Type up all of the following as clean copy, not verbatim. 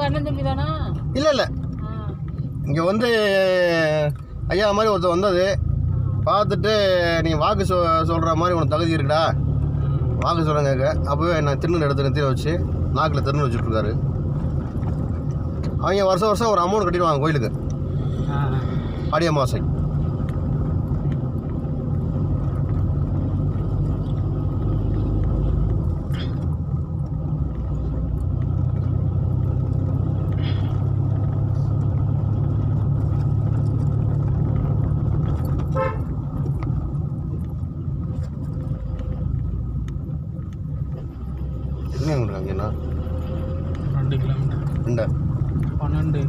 அண்ணன் தம்பி தானா? இல்லை இல்லை, இங்கே வந்து ஐயா மாதிரி ஒருத்தர் வந்தது பார்த்துட்டு நீ வாக்கு சொல்கிற மாதிரி உனக்கு தகுதி இருக்குடா, வாக்கு சொல்கிறேன் கேட்க. அப்போவே என்ன திருநூறு இடத்துல நிறுத்தி வச்சு நாக்கில் திருநூறு வச்சுட்ருக்காரு. அவங்க வருஷம் வருஷம் ஒரு அமௌண்ட் கட்டிடுவாங்க கோயிலுக்கு ஆடி அமாவாசை. என்ன அங்கேண்ணா 2 கிலோமீட்டர் 12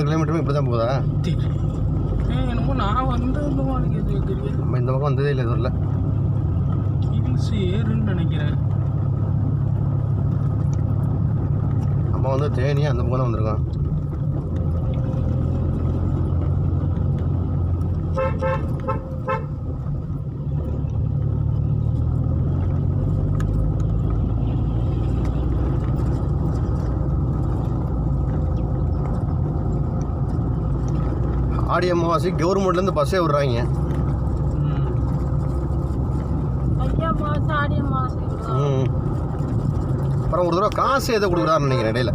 கிலோமீட்டருமே இப்படி தான் போகுதா? என்னமோ நான் வந்து நம்ம இந்த பக்கம் வந்ததே இல்லை, இது வரல. ஹில்ஸ் ஏறுன்னு நினைக்கிறேன். நம்ம வந்து தேனி அந்த பக்கம் தான் வந்திருக்கோம். ஆடி அமாவாசை கவர்மெண்ட்லேருந்து பஸ்ஸே விடுறாங்க. அப்புறம் ஒரு தடவை காசு எதை கொடுக்குறாருன்னு நினைக்கிறேன் இடையில.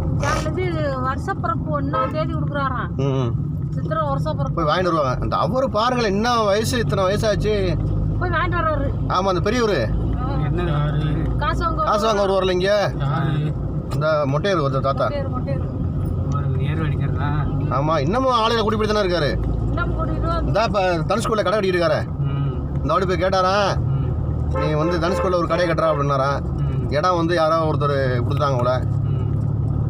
வருஷப்பிறப்பு 1ஆம் தேதி கொடுக்குறாராம். சித்திரை வருஷப்பிறப்பு போய் வாங்கிட்டு வருவாங்க. அந்த அவரு பாருங்களேன், என்ன வயசு, இத்தனை வயசாச்சு போய் வாங்கிட்டு வர்றாரு. ஆமாம், அந்த பெரியவர் காசு வாங்க வருவார்ல இங்கே, அந்த மொட்டையர் ஒருத்தர் தாத்தா. ஆமாம், இன்னமும் ஆளுகளை கூட்டிகிட்டு தானே இருக்காரு. இந்த இப்போ தனுஷ்கோடியில் கடை கட்டிட்டு இருக்காரு. இந்த வாடி போய் கேட்டாரா, நீ வந்து தனுஷ்கோடியில் ஒரு கடையை கட்டுறா அப்படின்னாரா. இடம் வந்து யாரோ ஒருத்தர் கொடுத்துட்டாங்க போல.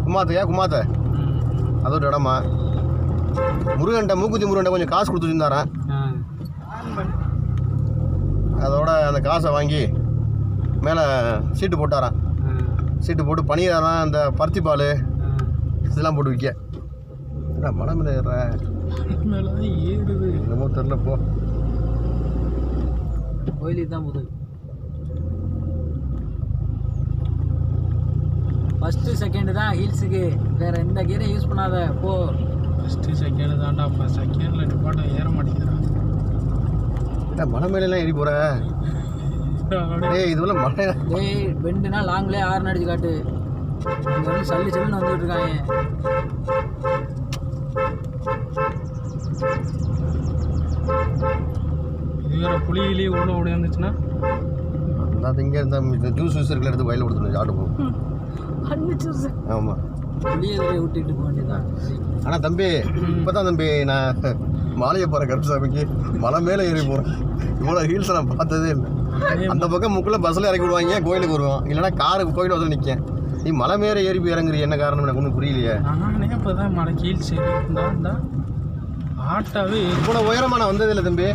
குமாத்த அது ஒரு இடமா. முருகன்ட்ட மூக்குத்தி முருகன்ட்ட கொஞ்சம் காசு கொடுத்து வச்சுருந்தாரன். அதோட அந்த காசை வாங்கி மேலே சீட்டு போட்டாரான். சீட்டு போட்டு பனியாரம், அந்த பருத்தி பால் இதெல்லாம் போட்டு விற்க. மலை மேலே ஏறுது என்னமோ தெரில. போ கோயிலுக்கு தான் போகுது. ஃபஸ்ட்டு செகண்டு தான் ஹீல்ஸுக்கு, வேறு எந்த கீரை யூஸ் பண்ணாத. போ ஃபஸ்ட்டு செகண்டு தான்டா. இப்போ செகண்டில் நிப்பாட்ட ஏற மாட்டேங்கிறான். மலை மேலாம் ஏறி போகிற. ஏய் இதுவெல்லாம் மலை. டேய் பெண்டுனா லாங்லேயே ஆறு அடிச்சு காட்டு. இங்கே வந்து சல்லி சல்லுன்னு வந்துட்டு இருக்காங்க. இது வேற புளியிலேயே உள்ள ஓடியாந்துச்சுன்னா அந்த இங்கே இருந்த ஜூஸ் இருக்குல்ல எடுத்து வயலில் கொடுத்துருங்க, ஆட்டு போகும். ஆமாம், புளியை விட்டுட்டு போக வேண்டியதான். ஆனால் தம்பி இப்போ தான் தம்பி நான் மாலையை போகிறேன் கருப்புசாமிக்கு. மலை மேலே ஏறி போகிறேன். இவ்வளோ ஹீல்ஸை நான் பார்த்ததே இல்லை. அந்த பக்கம் முக்கில் பஸ்ஸில் இறக்கி விடுவாங்க, கோயிலுக்கு வருவோம். இல்லைனா காருக்கு கோயில் வந்து நிற்கேன். நீ மலை மேலே ஏறி போய் இறங்குறீ, என்ன காரணம் எனக்கு ஒன்றும் புரியலையே. நானே இப்போ தான் மலை ஹீல்ஸ் ஏறிந்தா ஆட்டாவே இவ்வளோ உயரமாக நான் வந்ததில்லை தம்பி.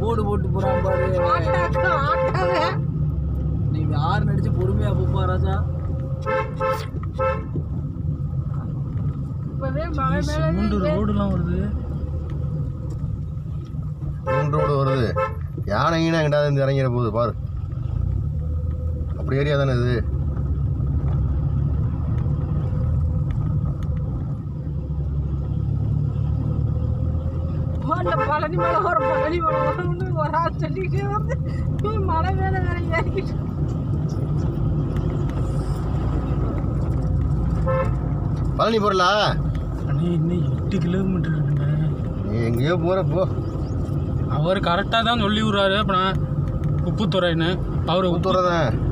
போடு போட்டு போகிறான் பாரு. நீங்கள் ஆறு நடிச்சு பொறுமையாக போப்பா ராஜா. ரோடுலாம் வருது, 3 ரோடு வருது. யானை ஈனா எங்கிட்டாவது இருந்து இறங்கிற போகுது பாரு. அப்படி ஏரியா தானே இது. பழனி மலை வரும்னு ஒரு ஆள் சொல்லிக்கிட்டே வந்து மலை மேலே வேற ஏறிக்கிட்டு. பழனி போறலா? இன்னும் 8 கிலோமீட்டர் இருக்குங்க. நீ எங்கேயோ போகிற போ. அவர் கரெக்டாக தான் சொல்லி விட்றாரு. அப்போ நான் உப்புத்துறைன்னு, அவர்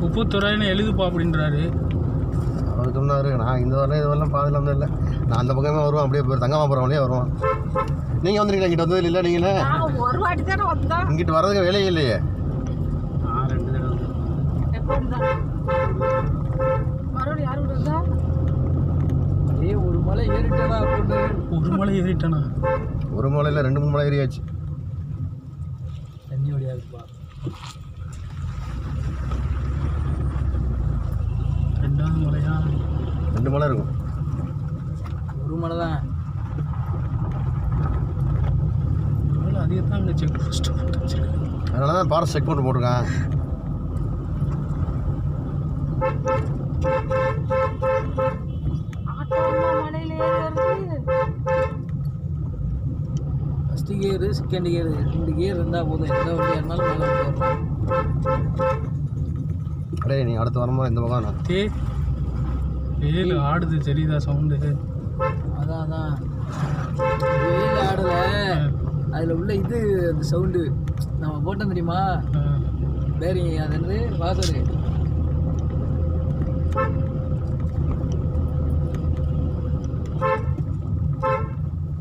உப்புத்துறைன்னு எழுதுப்பா அப்படின்றாரு. அவர் சொன்னார். நான் இந்த வரலாம் இது வரலாம் பாதில் வந்து இல்லை. நான் அந்த பக்கமே வருவேன், அப்படியே போய் தங்கமாபுரம் வழியே வருவேன். நீங்கள் வந்துருக்கீங்களா? இங்கிட்ட வந்தது இல்லை நீங்களே? ஒரு வாட்டி தானே வந்தோம். இங்கிட்டு வர்றதுக்கு வேலையே இல்லையே. 2 தடவை மறுபடியும் யாரும் விடுறதா? ஒரு மலை ஏறிட்டா. ஒரு மலை ஏறிட்டானா? ஒரு மலையில் 2-3 மலை ஏறியாச்சு. தண்ணி ஓடியாதுப்பா. 2வது மலையா? 2 மலை இருக்கும். ஒரு மலை தான். அதே தான் அங்கே செக் போஸ்ட் போட்டு வச்சிருக்கேன். அதனால தான் ஃபாரஸ்ட் செக் போட்டு போட்டிருக்கேன். First gear second gear 2 gear இருந்தால் போதும், எந்த வண்டியாக இருந்தாலும் மேலே வந்து வரலாம். அடே நீ அடுத்து வரும்போது இந்த பக்கம் நான் வெயில் ஆடுது தெரியுதா சவுண்டு? அதான் வெயில் ஆடலை, அதில் உள்ள இது அந்த சவுண்டு நம்ம போட்டோம் தெரியுமா பேரிங், அது என்னது வாசரு.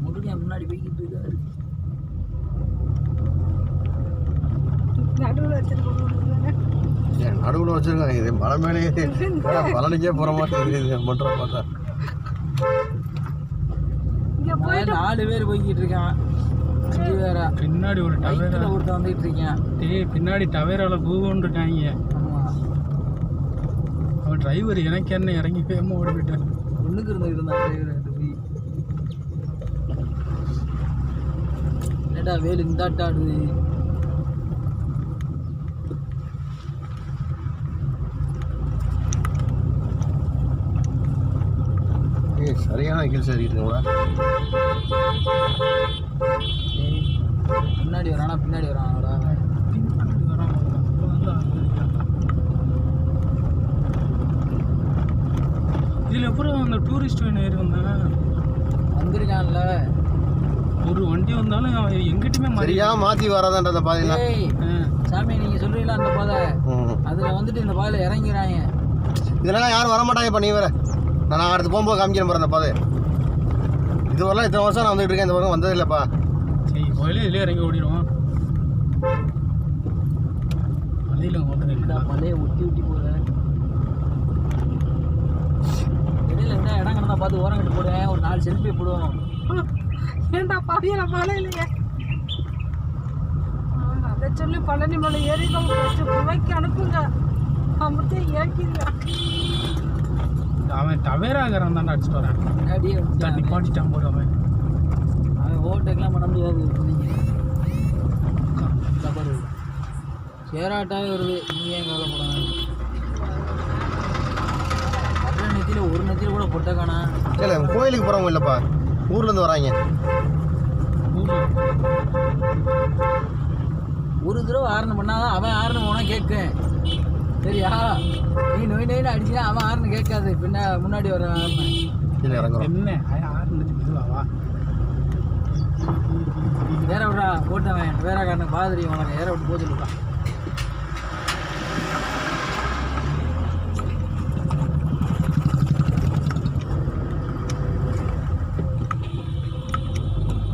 முருகன் முன்னாடி போய்கிட்டு இருக்காரு. நடுவில் வச்சிருக்கோம். நடுவில் வச்சிருக்காங்க. இது மலை மேலே பழனிக்கே போகிற மாதிரி பண்ணுற பார்த்தா. இங்கே போயிட்டு 4 பேர் போய்கிட்டு இருக்கான், 5 பேரா. பின்னாடி ஒரு டவேரா ஒருத்தன் வந்துட்டு இருக்கேன். பின்னாடி டவேரால கூவன்னு இருக்காங்க. ஆமாம், அவன் டிரைவர் எனக்கு என்ன இறங்கி வேகமாக ஓடி போயிட்டான். ஒன்றுக்கு இருந்தான் டிரைவர். என்னடா வேலு இந்தாட்டாடுது. சரியான கீழ் சரிங்களா? முன்னாடி வரானா பின்னாடி வரானோடா? பின்னாடி வரான். இதில் எப்பறம் அந்த டூரிஸ்ட் வேன் ஏறி வந்தேன் வந்திருக்கான்ல. ஒரு வண்டி வந்தாலும் அவன் எங்கிட்டுமே சரியா மாற்றி வராதான்றத பாத்தீங்கன்னா சாமி நீங்கள் சொல்கிறீங்களா அந்த பாதை, அதில் வந்துட்டு இந்த பாதையில் இறங்கிறாங்க. இதெல்லாம் யாரும் வரமாட்டாங்க. இப்போ நீ வேற நான் அடுத்து போகும்போது காமிக்கிறேன் பாரு அந்த பாதை. இது வரலாம் இத்தனை வருஷம் நான் வந்துட்டு இருக்கேன், இந்த பக்கம் வந்தது இல்லைப்பா. சரி கோயிலே இதுலேயே இறங்கி ஓடிடுவோம். மலையில் ஓடுறா, மலையை ஒட்டி போகிறேன். இடையில என்ன இடம் கிடந்தா பார்த்து ஓரம் கட்டு போடுவேன், ஒரு 4 செல்ஃபி போடுவோம். ஏன்டா பாவியில மழை இல்லையே, அதை சொல்லி பழனி மலை ஏறி நம்ம ஃபஸ்ட்டு புகைக்கு அனுப்புங்க. அமிர்தே ஏற்கிறீங்க. அவன் டவேராகிறவன் தாண்டா அடிச்சுட்டு வரேன். முன்னாடியே தண்ணி பாட்டிட்டான் போடு. அவன் ஓவர்டேக்லாம் பண்ண முடியாது. சேராட்டாவே வருது, நீங்கள் ஏன் கவலைப்படாங்க? அப்புறம் நெத்தியில் ஒரு நெத்தியில் கூட பொட்டை காணா. இல்லை கோயிலுக்கு போகிறவங்க இல்லைப்பா, ஊர்லேருந்து வராங்க. ஒரு தடவை ஆரணம் பண்ணாதான் அவன் ஆரணம் போனால் கேட்கும். சரியா? நீ நோய் நோயின்னு அடிச்சுனா அவன் ஆறுனு கேட்காது. பின்ன முன்னாடி வர இல்லை இறங்குறோம். என்ன இதுவாவா வேற விட்றா போட்டவன் வேற காரணம் பாதிரி உனக்கு வேற விட்டு போச்சு விட்டான்.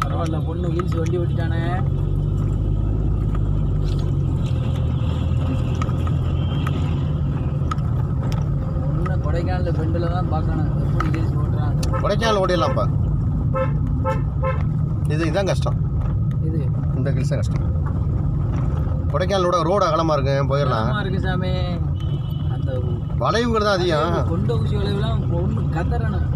பரவாயில்ல, பொண்ணு வீல்ஸ் வண்டி ஓட்டிட்டானே. கொடைக்கானல் பெண்டில் தான் பார்க்கணும் எப்படி வீல்ஸ் ஓட்டுறான். கொடைக்கானல் ஓடிடலாம்ப்பா. இதுதான் கஷ்டம். இது இந்த கில்ஸ் தான் கஷ்டம். கொடைக்கானலோட ரோடு அகலமாக இருக்கு, போயிடலாம். இருக்கு சாமி. அந்த வளைவுகள் தான் அதிகம். கொண்ட ஊசி வளைவுலாம் ஒன்று கத்தறணும்.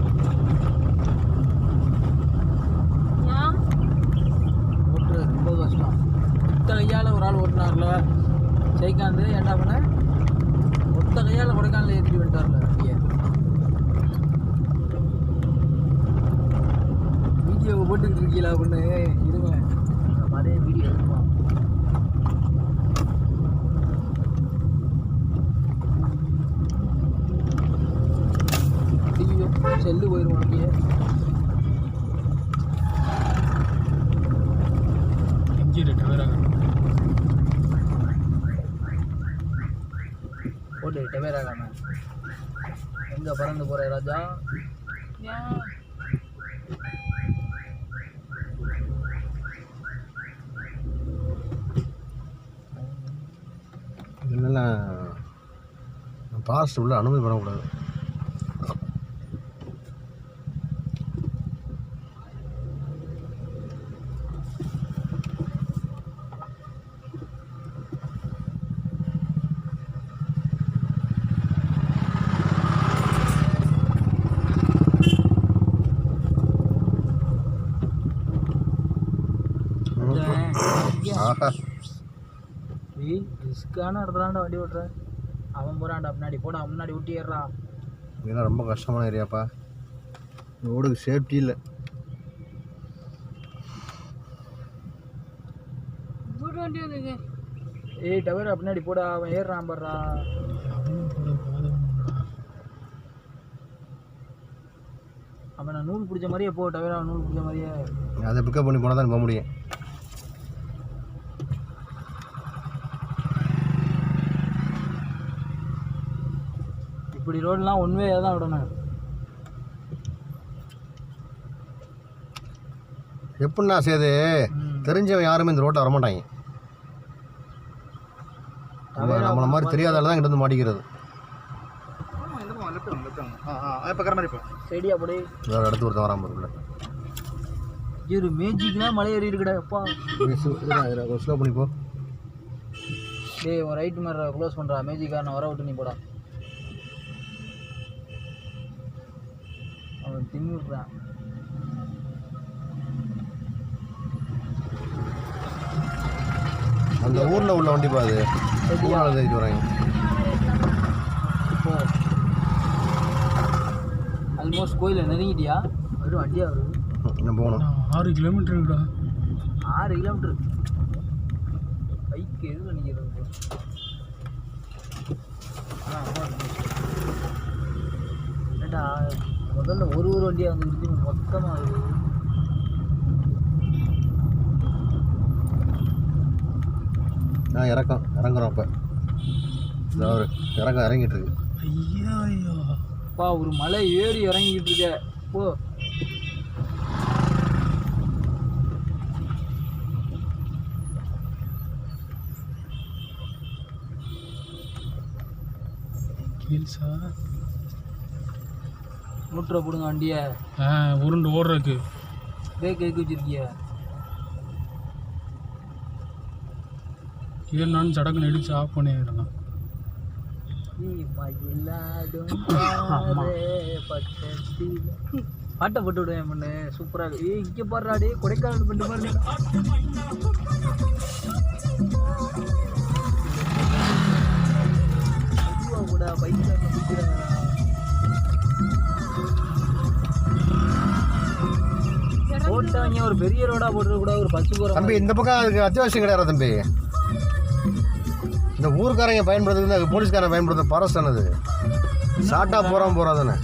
ஓட்டுறது ரொம்ப கஷ்டம். ஒத்த கையால் ஒரு ஆள் ஓட்டினார்ல ஜெய்காந்த், என்ன பண்ண ஒத்த கையால் கொடைக்கானல் ஏற்றிட்டு வந்துட்டார்ல. வீடியோ போட்டுக்கிட்டு இருக்கீங்களா அப்படின்னு இருங்க, அதே வீடியோ எடுப்போம். செல்லு போயிடும் அப்படியே. போட்டு டவேராகாம எங்க பறந்து போற ராஜா? இதெல்லாம் ஃபாரஸ்ட் உள்ள அனுமதி பண்ணக்கூடாது. ரிஸ்க்கான இடத்துலாண்டா வண்டி ஓட்டுற. அவன் போகிறான்டா முன்னாடி, போடா முன்னாடி ஊட்டி ஏறா. இதெல்லாம் ரொம்ப கஷ்டமான ஏரியாப்பா, ரோடுக்கு சேஃப்டி இல்லை. வண்டி வந்துங்க. ஏய் டவர் பின்னாடி போடா, அவன் ஏறுறான் பாடுறா. அவன் நான் நூல் பிடிச்ச மாதிரியே போ, டவர் அவன் நூல் பிடிச்ச மாதிரியே. அதை பிக்கப் பண்ணி போனால் தான் போக முடியும். இப்படி ரோடெலாம் ஒன் வே தான் விடணும். எப்படின்னா சேது தெரிஞ்சவன் யாருமே இந்த ரோட்டில் வரமாட்டாங்க. நம்மளை மாதிரி தெரியாதால தான் இங்கிட்ட வந்து மாட்டிக்கிறது. சரியா போடு. வேறு இடத்து ஒருத்தன் வராமல் இருக்குல்ல. ஒரு மேஜிக்னா மலை ஏறி இருக்குடா அப்பா. ஸ்லோ பண்ணி போ. டேய் உன் ரைட் மேலே க்ளோஸ் பண்ணுறா. மேஜிக்காக நான் வர விட்டு நீ போடா. அவன் தின்னுடுறான். அந்த ஊரில் உள்ள வண்டி பாது ஊரால் தேடிட்டு வராங்க. இப்போ ஆல்மோஸ்ட் கோயிலை நெருங்கிட்டியா? வெறும் வண்டியாக வருது. இன்னும் போகணும். 6 கிலோமீட்டருடா. 6 கிலோமீட்டர் பைக்கு எது நினைக்கிறது? ஏண்டா முதல்ல ஒரு வண்டியாக வந்து மொத்தமாக வருது. நான் இறங்குறோம். அப்போ ஒரு இறங்கிட்டு இருக்கு. ஐயா ஐயா அப்பா ஒரு மலை ஏறி இறங்கிக்கிட்டு இருக்க. போ கீழ்ஸா நூற்ற போடுங்க வண்டியை. உருண்டு ஓடுறதுக்கு பிரேக் எதுக்கு வச்சிருக்கிய? நான் சடக்குன்னு இடிச்சு ஆஃப் பண்ணிடலாம். பாட்டை போட்டு விடுவேன் பண்ணு. சூப்பராக இருக்கு. இங்கே பாடுறாடே கொடைக்கானல் பண்ணி பாருங்க. கூட பைக்கில் போட்டாங்க. ஒரு பெரிய ரோடா போட்டு கூட ஒரு பஸ் போகிற தம்பி இந்த பக்கம் அதுக்கு அத்தியாவசியம் கிடையாது தம்பி. இந்த ஊருக்காரங்க பயன்படுத்துறது போலீஸ்காரன் பயன்படுத்த ஃபாரஸ்ட் ஆனது. ஷார்ட்டாக போகிறான் தானே.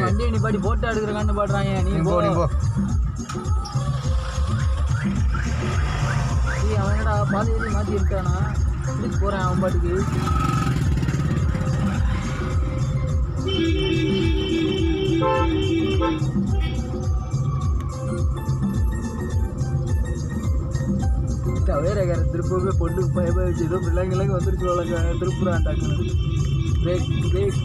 வண்டியை நிப்பாடி போட்டோ எடுக்கிறக்கான்னு பாடுறாங்க. நீ போ. அவன் என்னடா பாதையை மாற்றி இருக்கானா? இப்படி போகிறேன் அவன் பாட்டுக்கு. வேற திருப்பவே பொண்ணுக்கு பயமாயிடுச்சு. ஏதோ பிள்ளைங்களுக்கு வந்துருச்சு வழங்க. திருப்புறான் டக்குன்னு. Break break.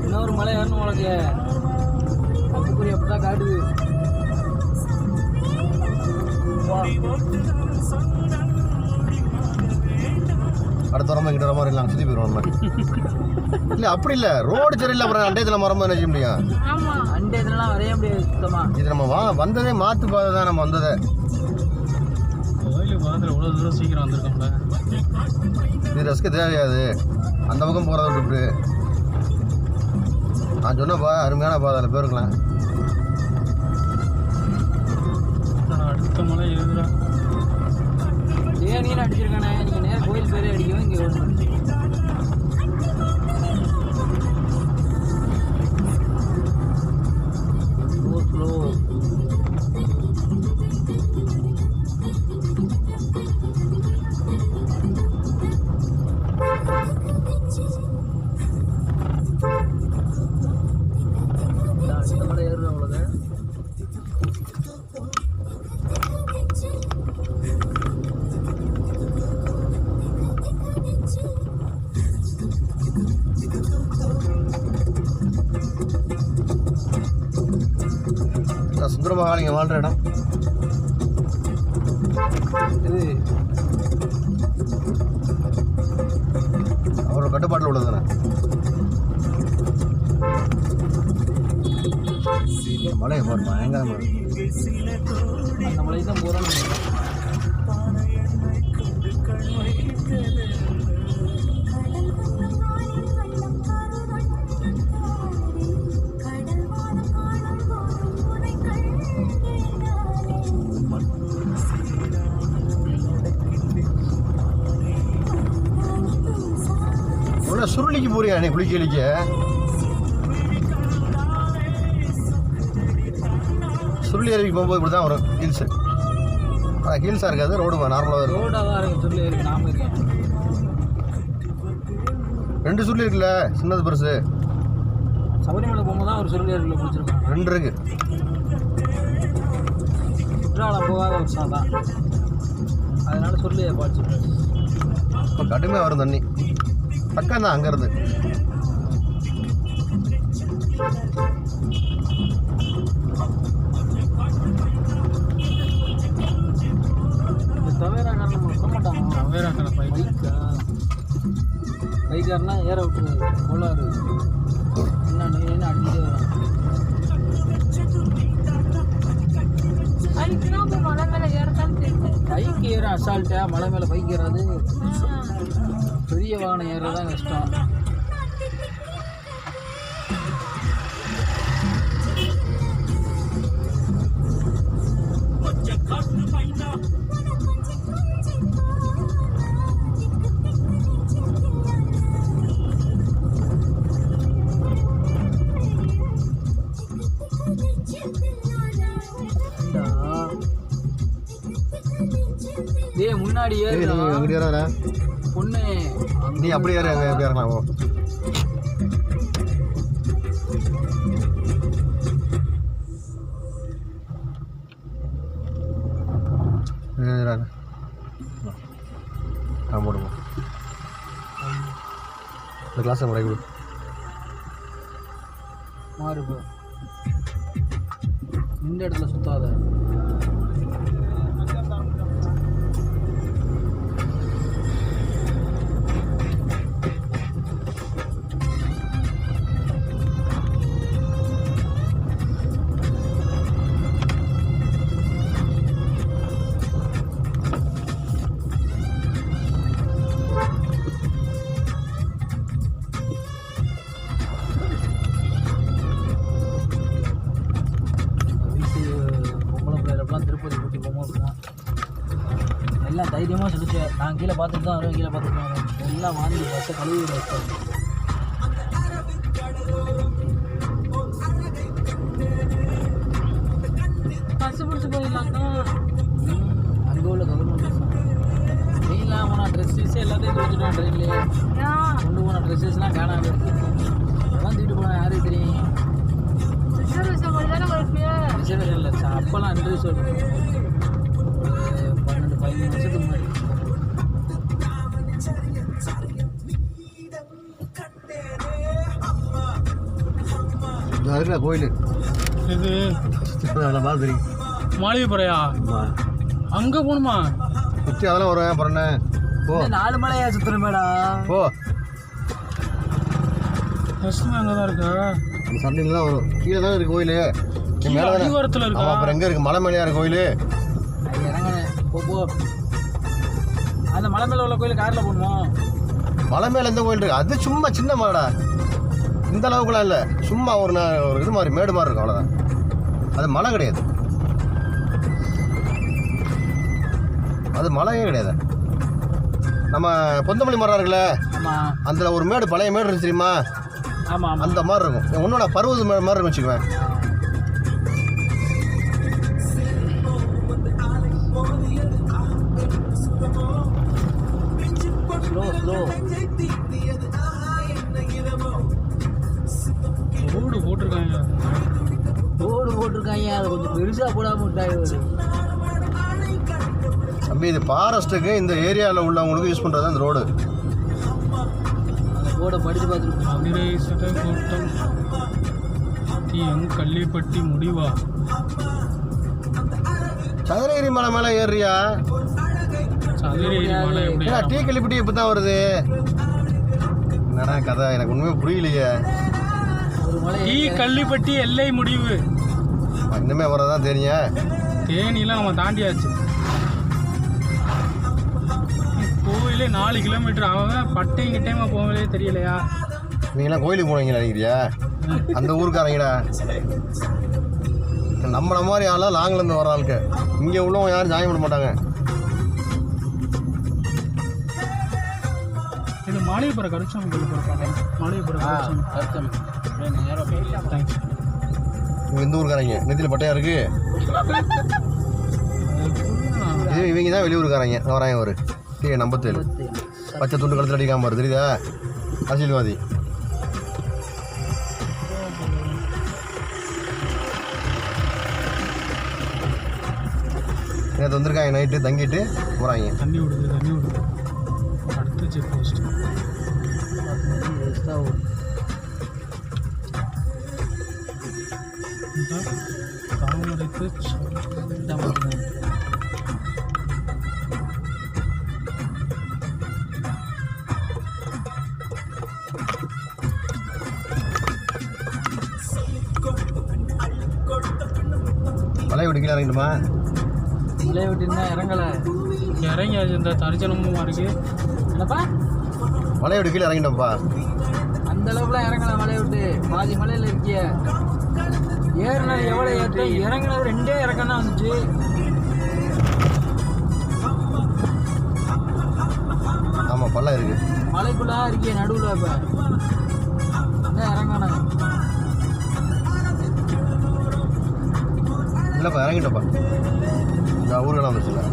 இன்னொரு மலை ஏறணும் உனக்கு. அப்புக்குரிய அப்படிதான் காட்டுது. அடுத்த வரமா கிட்ட மாதிரி இல்லை சுற்றி போயிடுவோம். இல்லை அப்படி இல்லை, ரோடு சரியில்லை. அப்புறம் அண்டையத்தில் மரமாக என்ன செய்ய முடியும்? அண்டையத்துலலாம் வரைய முடியாது சுத்தமாக. இது நம்ம வந்ததே மாற்று பாதை தான். நம்ம வந்ததே கோயிலுக்கு பக்கத்தில் இவ்வளோ தூரம் சீக்கிரம் வந்திருக்கோம்ல. இது ரிஸ்க்கு தேவையாது. அந்த பக்கம் போகிறத விட்டு நான் சொன்னப்பா அருமையான பாதை. அதில் போயிருக்கலாம். அடுத்த மலை எழுதுறா. ஏன் நீ அடிச்சிருக்கானே? நீங்கள் நேரம் கோயில் பேரே அடிக்கவும் இங்கே வரணும். ஸ்லோ இந்த மலை ஏறுறோம் அவ்வளோதான். சுந்தரமகாலிங்க வாழ்கிற இடம் இது அவரோட கட்டுப்பாட்டில் உள்ளது தானே. மலையை பாரு பயங்கரமாக இருக்கு. அந்த மலை தான் போகிறோம். சுருளிக்கு போறியா நீ குளிக்கலிக்க? சுருளி அருவிக்கு போகும்போது இப்படி தான் வரும் ஹில்ஸு. ஆனால் ஹில்ஸாக இருக்காது, ரோடு நார்மலாக இருக்கும். ரோடாக தான் இருக்கும். சொல்லி இருக்கு. நாம இருக்கேன் 2 சுருளி இருக்குல்ல, சின்னது பெருசு. சபரிமலை போகும்போது தான் ஒரு சுருளி அருவியில் பிடிச்சிருக்கோம். 2 இருக்கு. குற்றாலம் போகாத ஒரு சாதா, அதனால சுருளியை பாய்ச்சிருக்கேன். இப்போ கடுமையாக வரும் தண்ணி. பக்கம் தான் அங்கேருந்து. தவேராக்காரன் நம்ம விட மாட்டாங்க. தவேராக்காரன் பைக்காரனா ஏற விட்டுருது. கோளாறு என்ன அடிச்சுட்டே வரான். மலை மேலே ஏறத்தான் தெரியும். பைக் ஏற அசால்ட்டா, மலை மேலே பைக் ஏறாது. பெரிய வாகனம் ஏறதான் கஷ்டம். முன்னாடி பொண்ணு நீ அப்படி ஏற எப்படி இறங்கலாம்? போடுவோம் இந்த கிளாஸை முறை கொடு. மாறுபோ இந்த இடத்துல சுத்தாத. திருப்பதி ஊட்டி போகும்போது எல்லாம் தைரியமாக சொல்லிச்சு. நான் கீழே பார்த்துட்டு தான் வருவேன், கீழே பார்த்துட்டு தான் வருவேன். எல்லாம் வாங்கி பஸ்ஸை கழுவி வச்சேன். பஸ் பிடிச்சி போயிடலாக்கா. அங்கே உள்ள கவர்மெண்ட் பஸ் ட்ரெயின்லாம் போனால் ட்ரெஸ்ஸஸ் எல்லாத்தையும் கொடுத்துட்டோம். ட்ரெயின்லேயே கொண்டு போன ட்ரெஸ்ஸஸ்லாம் காணாமல் இருக்கு. அதெல்லாம் தூக்கிட்டு போனால் யாருக்கு தெரியும்? ரிசர்வேஷன் இல்லை சார். அப்போல்லாம் ரிசர்வேஷன் ஒரு 12-15 வருஷத்துக்கு முன்னாடி. கோயில் இது தெரியும். மாளிகைப்புறையா? அங்கே போகணுமா? சுற்றி அதெல்லாம் வருவேன் பிறண்ணே. போ 4 மலையா சுற்றுறேன் மேடம். போ கஷ்டமே அங்கே தான் இருக்கா? அந்த சண்டையில் தான் வரும். கீழே தான் இருக்குது கோயில். மேலே அடிவாரத்தில் இருக்கா? அப்புறம் எங்கே இருக்குது? மலை மேலேயா இருக்கு கோயில்? இறங்கினேன். போ அந்த மலை மேலே உள்ள கோயில் காரில் போடணும். மலை மேலே எந்த கோயில் இருக்குது? அது சும்மா சின்ன மலைடா, இந்த அளவுக்குலாம் இல்லை. சும்மா ஒரு இது மாதிரி மேடு மாதிரி இருக்கும், அவ்வளோதான். அது மலை கிடையாது, அது மலையே கிடையாது. நம்ம பொந்தமல்லி மரம் இருக்குல்ல, ஆமாம், அதில் ஒரு மேடு பழைய மேடு இருக்கு தெரியுமா? ஆமாம், அந்த மாதிரி இருக்கும். உன்னோட பருவத மேடு மாதிரி இருக்கும் வச்சுக்குவேன். ரோடு போட்டிருக்காங்க. அதை கொஞ்சம் பெருசாக போடாமல் விட்டாங்க. அப்படி இது ஃபாரஸ்ட்டுக்கு இந்த ஏரியாவில் உள்ளவங்களுக்கு யூஸ் பண்ணுறது அந்த ரோடு. அந்த ரோடை படித்து பார்த்துருக்கோம். அபிரேசட கோட்டம் கள்ளிப்பட்டி முடிவா. சதுரகிரி மலை மேலே ஏறியா? சதுரகிரி மலை எப்படி? டீ கள்ளிப்பட்டி இப்போ தான் வருது. என்னடா கதை, எனக்கு ஒன்றுமே புரியலையே. டீ கள்ளிப்பட்டி எல்லை முடிவு. இன்னுமே வரதான் தெரியும். தேனிலாம் நம்ம தாண்டியாச்சு. கோவிலே 4 கிலோமீட்டர். அவன் பட்டைங்கிட்டேமா போகவே தெரியலையா? நீங்களாம் கோயிலுக்கு போனீங்களா நினைக்கிறியா? அந்த ஊருக்காரங்கடா. நம்மள மாதிரி ஆளாக லாங்கிலேருந்து வர ஆளுக்கு இங்கே உள்ளவங்க யாரும் ஜாயின் பண்ண மாட்டாங்க. இது மாளிகைப்புற கருச்சாமி கோயில் போயிருக்காங்க. மாளிகைப்புற கருச்சாமி. தேங்க்ஸ். இவங்க இந்த ஊருக்காரங்க நெத்தியில் பட்டையா இருக்கு. இது இவங்க தான் வெளியூருக்காரங்க வராங்க. ஒரு நம்பத்தேழு பச்சை துண்டு கழுத்தில் அடிக்காம பாரு, தெரியுதா? அரசியல்வாதி. நேற்று வந்திருக்காங்க, நைட்டு தங்கிட்டு போகிறாங்க. தண்ணி விடுது. அடுத்து செக் போஸ்ட். தாமரைக்கு மலை விட்டு இறங்கிட்டுமா? மலையை விட்டுன்னா இறங்கலை. இறங்கியாச்சு. இந்த தரிசனமும் இருக்கு. என்னப்பா மலையை விட்டு கீழே இறங்கிட்டோம்ப்பா. அந்த அளவுக்குலாம் இறங்கல. மலையை விட்டு பாதி மலையில் இருக்கிய. ஏறினது எவ்வளோ ஏற்ற, இறங்கினது 2 இறக்கம் தான் வந்துச்சு. ஆமாம், பள்ளம் இருக்கு. மலைக்குள்ளா இருக்கிய நடுவில். இப்போ என்ன இறங்கணும் இல்லைப்பா, இறங்கிட்டோப்பா. இந்த ஊருக்கெல்லாம் வந்துச்சுல்ல.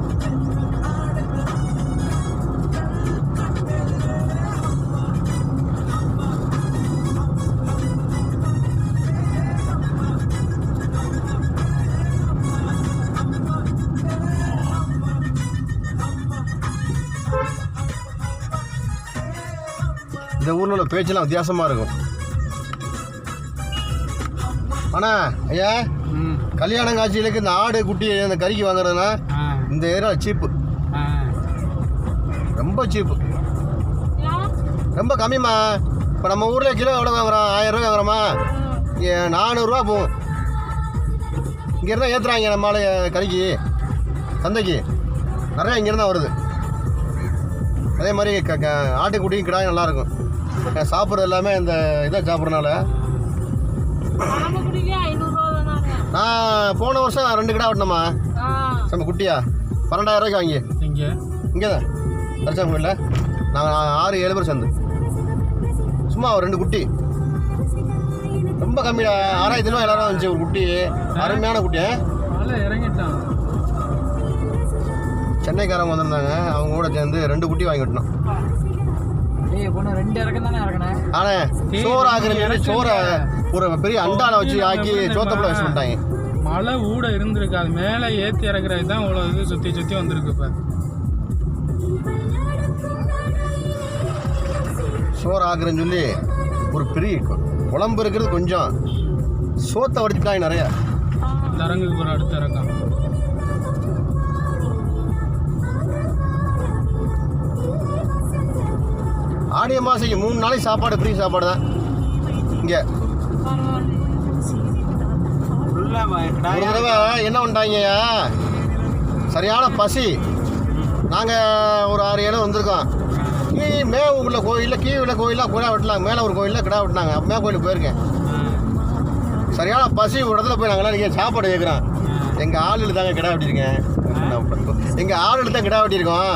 இந்த ஊரில் உள்ள பேச்செல்லாம் வித்தியாசமாக இருக்கும். ஆனால் ஐயா, கல்யாண காட்சிகளுக்கு இந்த ஆடு குட்டி அந்த கறிக்கு வாங்குறதுனா இந்த ஏரியாவில் சீப்பு. ரொம்ப சீப்பு, ரொம்ப கம்மிம்மா. இப்போ நம்ம ஊரில் கிலோ எவ்வளோ வாங்குறோம்? 1000 ரூபா வாங்குறோமா? 400 ரூபா போகும். இங்கே இருந்தால் ஏற்றுறாங்க நம்மளால கறிக்கு. சந்தைக்கு நிறையா இங்கேருந்தான் வருது. அதே மாதிரி ஆட்டுக்குட்டியும் கிடாயும் நல்லாயிருக்கும். சாப்பிட்றது எல்லாமே இந்த இதை சாப்பிட்றதுனால. நான் போன வருஷம் 2 கிடா வெட்டினம்மா. நம்ம குட்டியா 12,000 ரூபாய்க்கு வாங்கி. இங்கே தான் தரிசனம் கோயிலில் நாங்கள் 6-7 பேர் சேர்ந்து சும்மா ஒரு 2 குட்டி. ரொம்ப கம்மியா 6000 ரூபா எல்லாரும் வந்துச்சு ஒரு குட்டி. அருமையான குட்டி. இறங்கிட்டான். சென்னைக்காரங்க வந்திருந்தாங்க, அவங்க கூட சேர்ந்து 2 குட்டி வாங்கி விட்டோம். ஆனால் சோறு ஆக்குற சோறை ஒரு பெரிய அண்டால வச்சு ஆக்கி சோத்தப்பட வச்சு விட்டாங்க. மழை ஊட இருந்திருக்கு. அது மேலே ஏற்றி இறக்குறது தான் இவ்வளோ இது சுற்றி சுற்றி வந்திருக்கு. இப்போ சோறு ஆக்குறேன்னு சொல்லி ஒரு பெரிய குழம்பு இருக்கிறது கொஞ்சம், சோத்தை வடிச்சுட்டாங்க நிறையா. இந்த இறங்குக்கு ஒரு அடுத்த இறக்கம். ஆடி அமாவாசைக்கு 3 நாளைக்கு சாப்பாடு ஃப்ரீ சாப்பாடு தான் இங்கே. ஒரு தடவை என்ன பண்ணிட்டாங்கய்யா, சரியான பசி. நாங்கள் ஒரு 6-7 வந்திருக்கோம். மேவு உள்ள கோயிலில் கீழே உள்ள கோயிலாக கிடா வெட்டலாம். மேலே ஒரு கோயிலில் கிடா வெட்டினாங்க. மே கோயிலுக்கு போயிருக்கேன். சரியான பசி. ஒரு இடத்துல போய் நாங்களாம் நீங்கள் சாப்பாடு கேட்குறோம். எங்கள் ஆளுகள் தாங்க கிடா வெட்டியிருக்கேன். எங்கள் ஆளுகள் தான் கிடா வெட்டியிருக்கோம்.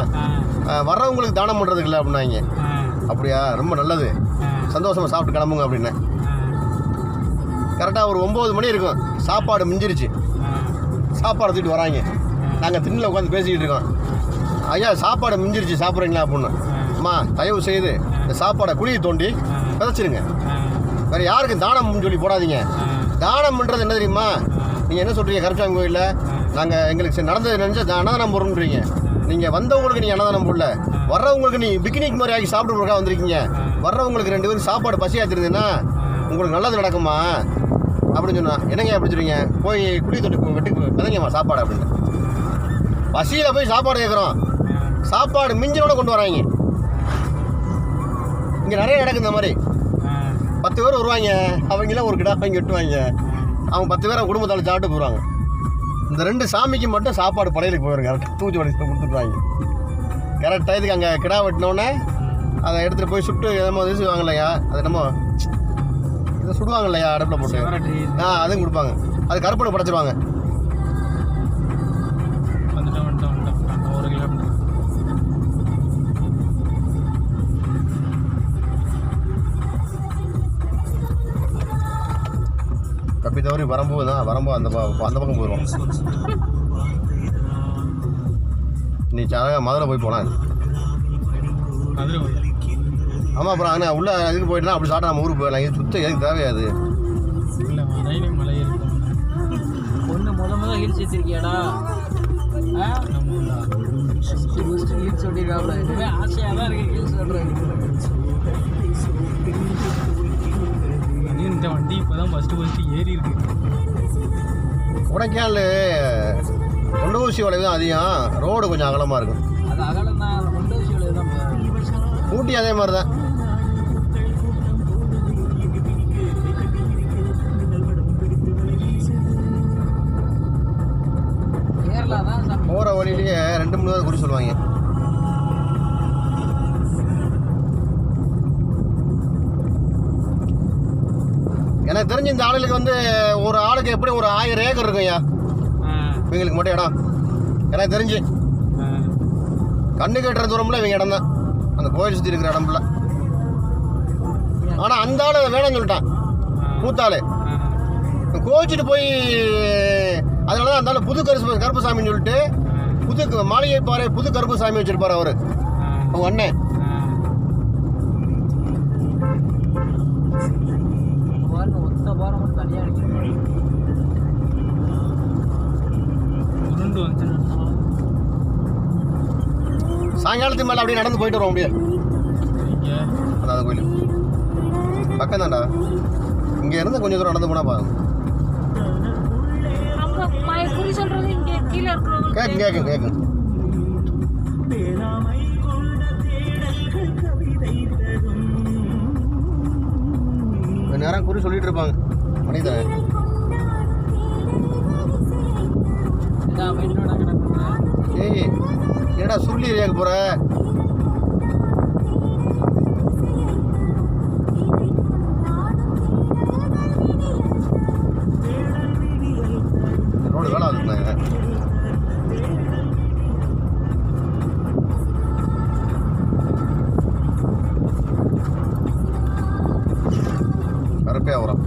வர்றவங்களுக்கு தானம் பண்ணுறதுக்கு இல்லை அப்படின்னாங்க. அப்படியா, ரொம்ப நல்லது, சந்தோஷமாக சாப்பிட்டு கிளம்புங்க அப்படின்னு. கரெக்டாக ஒரு 9 மணி இருக்கும். சாப்பாடு மிஞ்சிருச்சு. சாப்பாடு தூக்கிட்டு வராங்க. நாங்கள் திண்ணில் உட்காந்து பேசிக்கிட்டு இருக்கோம். ஐயா, சாப்பாடு மிஞ்சிருச்சு, சாப்பிட்றீங்களா அப்படின்னு. அம்மா, தயவு செய்து இந்த சாப்பாடை குழியை தோண்டி விதைச்சிருங்க. வேறு யாருக்கும் தானம் சொல்லி போடாதீங்க. தானம் பண்ணுறது என்ன தெரியுமா? நீங்கள் என்ன சொல்கிறீங்க? கருச்சாமி கோயிலில் நாங்கள் எங்களுக்கு நடந்தது நினச்சா அன்னதானம் போடுறீங்க. நீங்கள் வந்தவங்களுக்கு நீங்கள் அன்னதானம் போடல, வர்றவங்களுக்கு நீ பிக்னிக் மாதிரி ஆகி சாப்பிட்றதுக்காக வந்திருக்கீங்க. வர்றவங்களுக்கு 2 பேரும் சாப்பாடு பசி ஆச்சுருந்தீங்கன்னா உங்களுக்கு நல்லது நடக்குமா அப்படின்னு சொன்னா. என்னங்க அப்படி சொல்றீங்க? போய் குடி தொட்டு வெட்டி விதைங்கம்மா சாப்பாடு அப்படின்னு. பசியில் போய் சாப்பாடு கேட்குறோம். சாப்பாடு மிஞ்சினோட கொண்டு வராங்க. இங்கே நிறைய நடக்குது இந்த மாதிரி. 10 பேர் வருவாங்க, அவங்களாம் ஒரு கிடா வாங்கி வெட்டுவாங்க. அவங்க 10 பேர் அவங்க குடும்பத்தால் சாப்பிட்டு போயிடுவாங்க. இந்த 2 சாமிக்கு மட்டும் சாப்பாடு படையிலுக்கு போயிடும். கரெக்டாக தூச்சி வடி கொடுத்துருவாங்க. கரெக்ட் டயத்துக்கு அங்கே கிடா வெட்டினோடனே அதை எடுத்துகிட்டு போய் சுட்டு எதமோ இது செய்வாங்க இல்லையா, அது என்னமோ இதை சுடுவாங்க இல்லையா அடுப்பில் போட்டு, அதுவும் கொடுப்பாங்க. அது கருப்பனை படைச்சிருவாங்க. தப்பி தவறி வரும்போது தான் அந்த பக்கம் போயிடுவோம். நீ மதுரை போய் போனா ஆமாம். அப்புறம் அங்கே உள்ள இதுக்கு போயிட்டுனா அப்படி சாப்பிட்டா நம்ம ஊருக்கு போயிடலாம். இது சுத்தம் எதுக்கு தேவையாது. ஒன்று முத ஹில்ஸ் ஏற்றிருக்கியாடா? ஹில்ஸ் சொல்லியிருக்காப்ல. இதுவே ஆசையாக தான் இருக்குது ஹில்ஸ் சொல்கிறேன். இந்த வண்டி இப்போ தான் ஃபஸ்ட்டு ஏறி இருக்கு. கொடைக்கானல் கொண்ட ஊசி வளைவு தான் அதிகம். ரோடு கொஞ்சம் அகலமாக இருக்கும். அது அகலம் தான். கொண்ட ஊசி வளைவு தான். ஊட்டி அதே மாதிரி தான். கேரளா தான். போகிற வழியிலேயே 2-3 பேர் குறி சொல்லுவாங்க. எனக்கு தெரிஞ்ச இந்த ஆளுகளுக்கு வந்து ஒரு ஆளுக்கு எப்படி ஒரு 1000 ஏக்கர் இருக்குங்கய்யா இவங்களுக்கு மட்டும் இடம். எனக்கு தெரிஞ்சு கண்ணு கட்டுற தூரம்ல இவங்க இடம் தான், அந்த கோயில் சுற்றி இருக்கிற இடம்ல. ஆனால் அந்த ஆள் வேணும்னு சொல்லிட்டான், மூத்தாள் கோச்சிட்டு போய். அதனால தான் அந்த ஆள் புது கருப்புசாமின்னு சொல்லிட்டு புது மாளிகை பாரு புது கருப்புசாமி வச்சிருப்பார் அவர், அவங்க அண்ணன். சாயங்காலத்துக்கு மேலே அப்படியே நடந்து போயிட்டு வருவோம். அப்படியே அதான் கோயில் பக்கம் தான்டா. இங்கே இருந்து கொஞ்சம் தூரம் நடந்து போனால் பாருங்க. கேட்கும். நேரம் குறி சொல்லிட்டு இருப்பாங்க. மனிதன் ஏய் என்னடா சுருளி ஏரியாவுக்கு போகிற? ரோடு வேலை ஆகுதுங்க. கருப்பே வரும்.